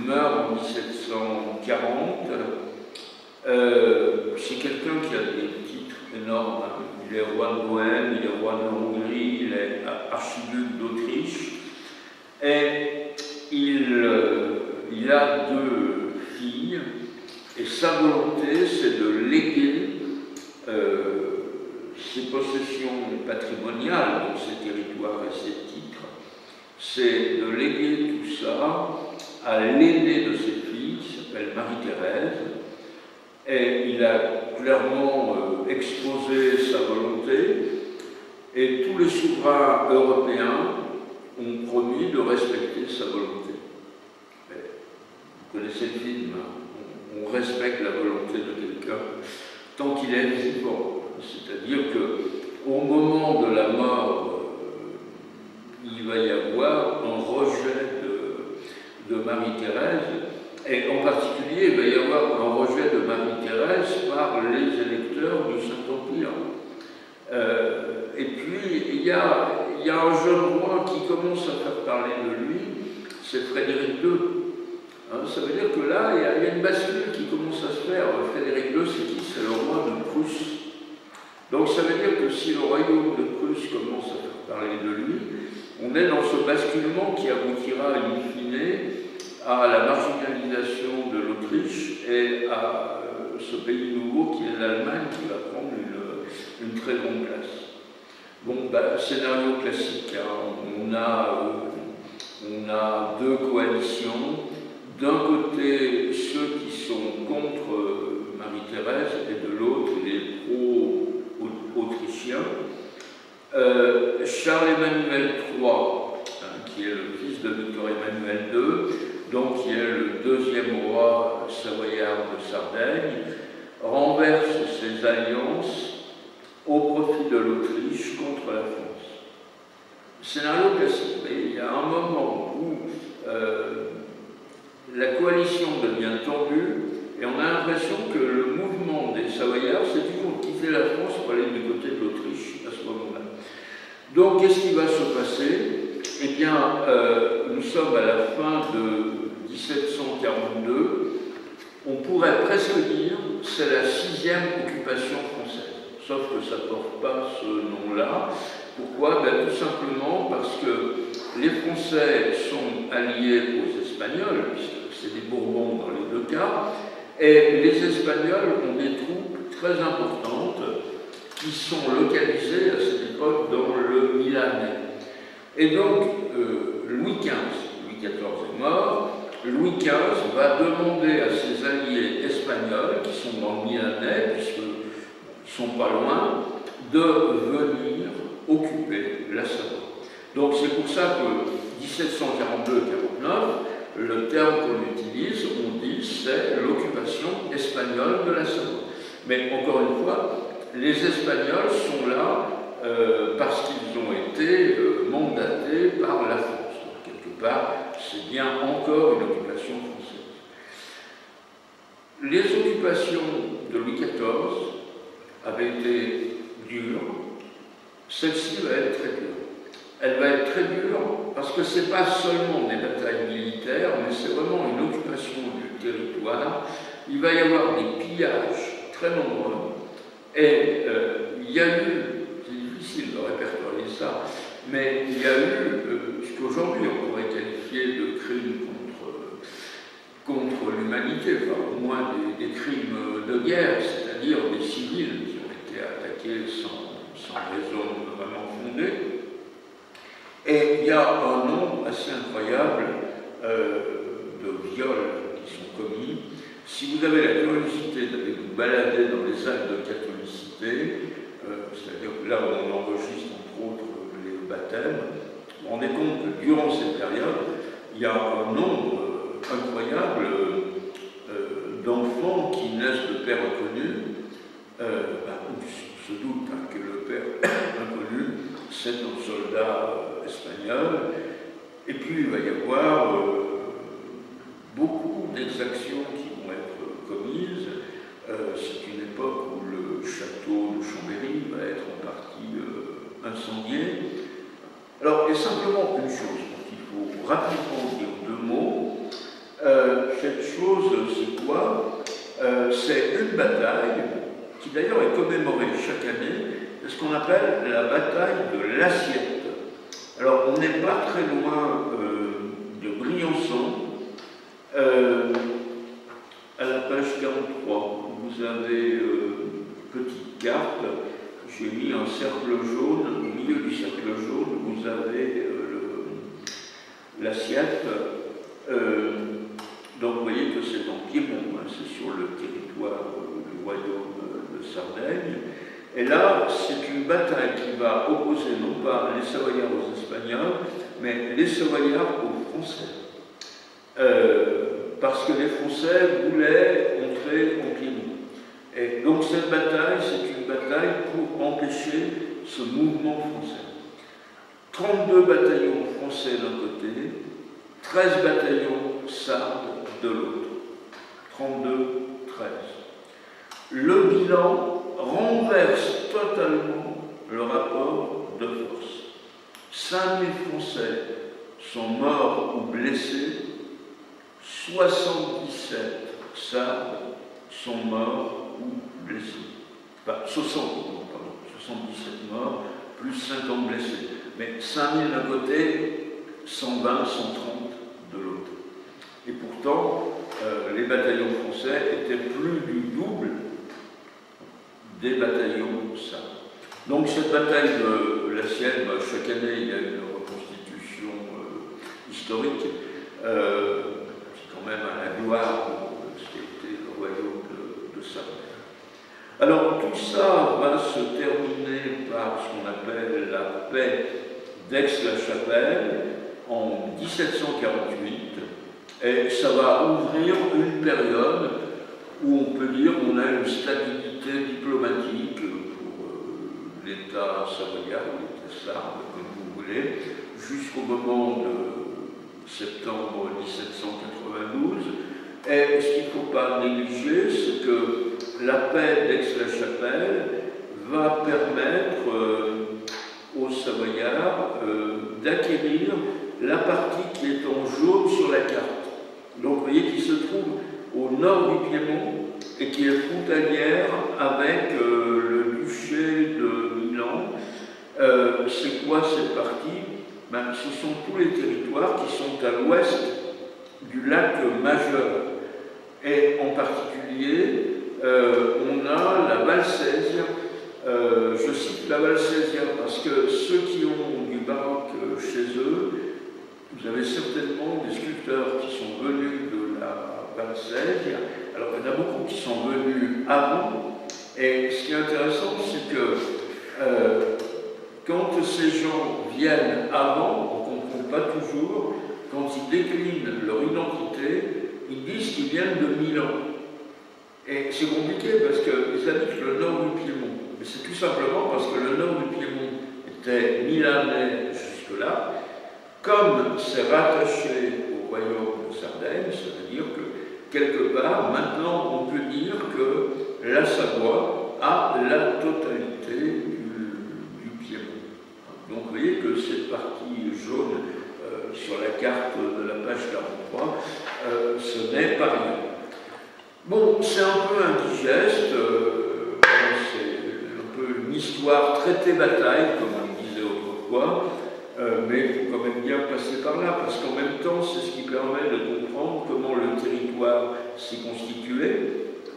meurt en 1740. C'est quelqu'un qui a des titres énormes. Il est roi de Bohême, il est roi de Hongrie, il est archiduc d'Autriche. Et il a deux filles. Et sa volonté, c'est de léguer ses possessions patrimoniales, donc ses territoires et ses titres, c'est de léguer tout ça à l'aînée de ses filles, qui s'appelle Marie-Thérèse, et il a clairement exposé sa volonté, et tous les souverains européens ont promis de respecter sa volonté. Vous connaissez le film, hein? On respecte la volonté de quelqu'un tant qu'il est vivant. C'est-à-dire qu'au moment de la mort, il va y avoir un rejet de Marie-Thérèse, et en particulier, il va y avoir un rejet de Marie-Thérèse par les électeurs du Saint-Empire. Et puis, il y a un jeune roi qui commence à faire parler de lui, c'est Frédéric II. Ça veut dire que là, il y a une bascule qui commence à se faire. Frédéric II, c'est qui? C'est le roi de Prusse. Donc ça veut dire que si le royaume de Prusse commence à faire parler de lui, on est dans ce basculement qui aboutira in fine à la marginalisation de l'Autriche et à ce pays nouveau qui est l'Allemagne, qui va prendre une très grande place. Bon, scénario classique, hein. On a deux coalitions. D'un côté, ceux qui sont contre Marie-Thérèse et de l'autre, les pro-autrichiens. Charles-Emmanuel III, qui est le fils de Victor-Emmanuel II, donc qui est le deuxième roi savoyard de Sardaigne, renverse ses alliances au profit de l'Autriche contre la France. Scénario classique, mais il y a un moment où la coalition devient tendue et on a l'impression que le mouvement des Savoyards, c'est toujours quitter la France pour aller du côté de l'Autriche à ce moment-là. Donc, qu'est-ce qui va se passer? Eh bien, nous sommes à la fin de 1742. On pourrait presque dire que c'est la 6e occupation française. Sauf que ça ne porte pas ce nom-là. Pourquoi? Tout simplement parce que les Français sont alliés aux Espagnols, puisque c'est des Bourbons dans les deux cas, et les Espagnols ont des troupes très importantes qui sont localisées à cette époque dans le Milanais. Et donc, Louis XV est mort, Louis XV va demander à ses alliés espagnols, qui sont dans le Milanais, puisqu'ils ne sont pas loin, de venir occuper la Savoie. Donc c'est pour ça que 1742-49, le terme qu'on utilise, on dit aujourd'hui, c'est l'occupation espagnole de la Savoie. Mais encore une fois, les Espagnols sont là parce qu'ils ont été mandatés par la France. Donc, quelque part, c'est bien encore une occupation française. Les occupations de Louis XIV avaient été dures. Celle-ci va être très dure. Elle va être très dure parce que ce n'est pas seulement des batailles militaires, mais c'est vraiment une occupation du territoire. Il va y avoir des pillages très nombreux. Et il y a eu, c'est difficile de répertorier ça, mais il y a eu ce qu'aujourd'hui on pourrait qualifier de crimes contre l'humanité, enfin au moins des crimes de guerre, c'est-à-dire des civils qui ont été attaqués sans raison vraiment fondée. Et il y a un nombre assez incroyable de viols qui sont commis. Si vous avez la curiosité d'aller vous balader dans les actes de catholicité, c'est-à-dire que là où on enregistre entre autres les baptêmes, vous vous rendez compte que durant cette période, il y a un nombre incroyable d'enfants qui naissent de pères inconnus. On se doute que le père inconnu, c'est un soldat espagnol. Et puis il va y avoir beaucoup d'exactions qui vont être commises. C'est une époque où le château de Chambéry va être en partie incendié. Alors, il y a simplement une chose dont il faut rapidement dire deux mots. Cette chose, c'est quoi? C'est une bataille qui d'ailleurs est commémorée chaque année, c'est ce qu'on appelle la bataille de l'Assiette. Alors, on n'est pas très loin de Briançon. À la page 43, vous avez une petite carte. J'ai mis un cercle jaune. Au milieu du cercle jaune, vous avez l'assiette. Donc vous voyez que c'est en Piémont, hein, c'est sur le territoire du royaume de Sardaigne. Et là, c'est une bataille qui va opposer non pas les Savoyards aux Espagnols, mais les Savoyards aux Français. Parce que les Français voulaient entrer en Piémont. Et donc cette bataille, c'est une bataille pour empêcher ce mouvement français. 32 bataillons français d'un côté, 13 bataillons sardes de l'autre. 32, 13. Le bilan renverse totalement le rapport de force. 5000 Français sont morts ou blessés, 77 sardes sont morts ou blessés. Enfin, 77 morts, plus 50 blessés. Mais 5000 d'un côté, 120, 130 de l'autre. Et pourtant, les bataillons français étaient plus du double des bataillons sardes. Donc cette bataille de la Sienne, chaque année il y a une reconstitution historique. C'est quand même à la gloire de ce qui était le royaume de Sardaigne. Alors tout ça va se terminer par ce qu'on appelle la paix d'Aix-la-Chapelle en 1748, et ça va ouvrir une période où on peut dire qu'on a une stabilité diplomatique pour l'État savoyard ou l'État sarde, comme vous voulez, jusqu'au moment de septembre 1792. Et ce qu'il ne faut pas négliger, c'est que la paix d'Aix-la-Chapelle va permettre aux Savoyards d'acquérir la partie qui est en jaune sur la carte. Donc vous voyez qu'il se trouve au nord du Piémont et qui est frontalière avec le duché de Milan. C'est quoi cette partie? Ce sont tous les territoires qui sont à l'ouest du lac Majeur. Et en particulier, on a la Valsaisie. Je cite la Valsaisie parce que ceux qui ont du baroque chez eux, vous avez certainement des sculpteurs qui sont venus de la Valsaisie. Alors il y en a beaucoup qui sont venus avant. Et ce qui est intéressant, c'est que quand ces gens viennent avant, on ne comprend pas toujours, quand ils déclinent leur identité, ils disent qu'ils viennent de Milan. Et c'est compliqué parce qu'ils habitent le nord du Piémont. Mais c'est tout simplement parce que le nord du Piémont était milanais jusque-là. Comme c'est rattaché au royaume de Sardaigne, ça veut dire que quelque part, maintenant, on peut dire que la Savoie a la totalité du Piémont. Donc vous voyez que cette partie jaune sur la carte de la page 43, ce n'est pas rien. Bon, c'est un peu indigeste, c'est un peu une histoire traité-bataille, comme on disait autrefois, mais il faut quand même bien passer par là, parce qu'en même temps, c'est ce qui permet de comprendre comment le territoire s'est constitué.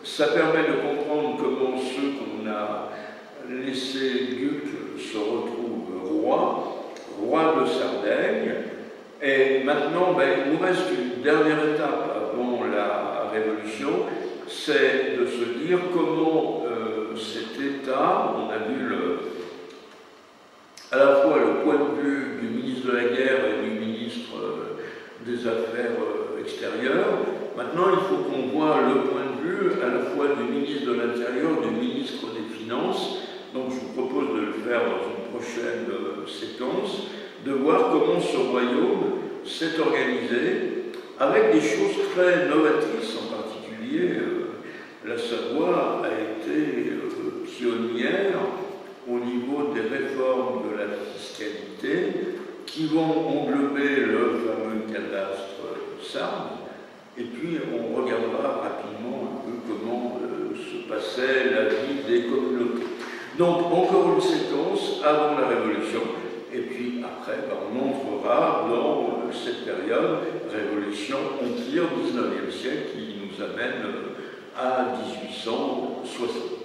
Ça permet de comprendre comment ceux qu'on a laissés ducs se retrouvent rois de Sardaigne. Et maintenant, il nous reste une dernière étape avant la Révolution, c'est de se dire comment cet État, on a vu à la fois le point de vue du ministre de la Guerre et du ministre des Affaires extérieures. Maintenant, il faut qu'on voit le point de vue à la fois du ministre de l'Intérieur et du ministre des Finances. Donc, je vous propose de le faire dans une prochaine séquence, de voir comment ce royaume s'est organisé avec des choses très novatrices, en particulier la Savoie a été pionnière au niveau des réformes de la fiscalité qui vont englober le fameux cadastre sarde, et puis on regardera rapidement un peu comment se passait la vie des communautés. Donc encore une séquence avant la Révolution, et puis après on entrera dans cette période Révolution, Empire, 19e siècle, qui nous amène à 1860.